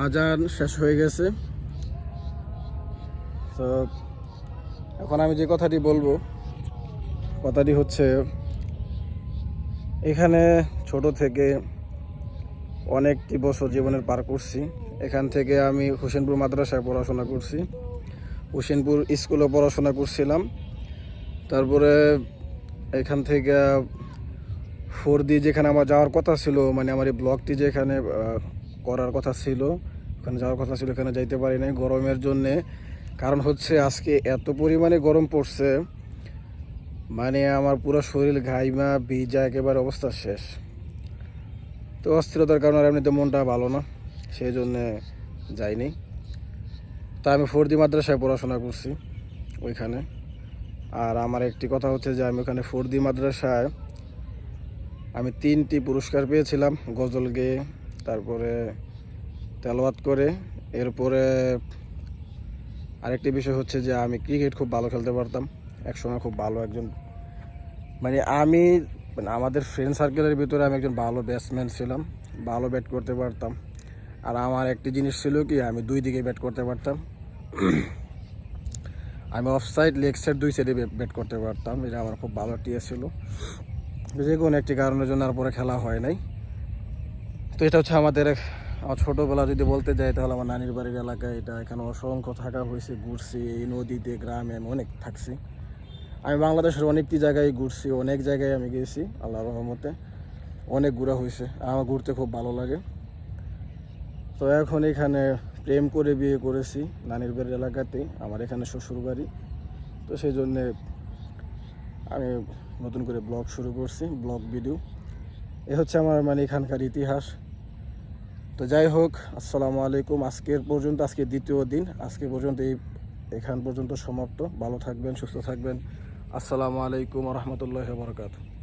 আজান শেষ হয়ে গেছে। তো এখন আমি যে কথাটি বলবো, কথাটি হচ্ছে এখানে ছোট থেকে অনেকটি বছর জীবনের পার করছি। এখান থেকে আমি হোসেনপুর মাদ্রাসায় পড়াশোনা করছি, হোসেনপুর স্কুলে পড়াশোনা করছিলাম। তারপরে এখান থেকে ফোরদি যেখানে আমার যাওয়ার কথা ছিল, মানে আমার এই ব্লগটি যেখানে করার কথা ছিল, ওখানে যাওয়ার কথা ছিল, এখানে যাইতে পারি নাই গরমের জন্যে। কারণ হচ্ছে আজকে এত পরিমাণে গরম পড়ছে, মানে আমার পুরো শরীর ঘাইমা ভিজা একেবারে অবস্থা শেষ। তো অস্থিরতার কারণে আর এমনিতে মনটা ভালো না, সেই জন্যে যাইনি। তা আমি ফোরদি মাদ্রাসায় পড়াশোনা করছি ওইখানে। আর আমার একটি কথা হচ্ছে যে আমি ওখানে ফোরদি মাদ্রাসায় আমি 3টি পুরস্কার পেয়েছিলাম, গজল গেয়ে, তারপরে তেলাওয়াত করে। এরপরে আরেকটি বিষয় হচ্ছে যে আমি ক্রিকেট খুব ভালো খেলতে পারতাম, একসময় খুব ভালো একজন, মানে আমাদের ফ্রেন্ড সার্কেলের ভিতরে আমি একজন ভালো ব্যাটসম্যান ছিলাম, ভালো ব্যাট করতে পারতাম। আর আমার একটি জিনিস ছিল কি, আমি 2 দিকে ব্যাট করতে পারতাম। আমি অফ সাইড, লেগ সাইড 2 সাইডে ব্যাট করতে পারতাম। এটা আমার খুব ভালো টিয়া ছিল। যে কোনো একটি কারণের জন্য আর পরে খেলা হয় নাই। তো এটা হচ্ছে আমার ছোটোবেলা যদি বলতে যাই তাহলে আমার নানির বাড়ির এলাকায়, এটা এখানে অসংখ্য থাকা হয়েছে, ঘুরছি এই নদীতে, গ্রামে আমি অনেক থাকছি। আমি বাংলাদেশের অনেকটি জায়গায় ঘুরছি, অনেক জায়গায় আমি গেছি আল্লাহর রহমতে, অনেক ঘোরা হয়েছে। আমার ঘুরতে খুব ভালো লাগে। তো এখন এখানে প্রেম করে বিয়ে করেছি নানির বাড়ির এলাকাতে, আমার এখানে শ্বশুর বাড়ি। তো সেই জন্যে আমি নতুন করে ব্লগ শুরু করছি, ব্লগ ভিডিও। এ হচ্ছে আমার মানে এখানকার ইতিহাস। তো যাই হোক, আসসালামু আলাইকুম। আজকের পর্যন্ত, আজকে দ্বিতীয় দিন, আজকে পর্যন্ত এখান পর্যন্ত সমাপ্ত। ভালো থাকবেন, সুস্থ থাকবেন। আসসালামু আলাইকুম ওয়া রাহমাতুল্লাহি ওয়া বারাকাতুহু।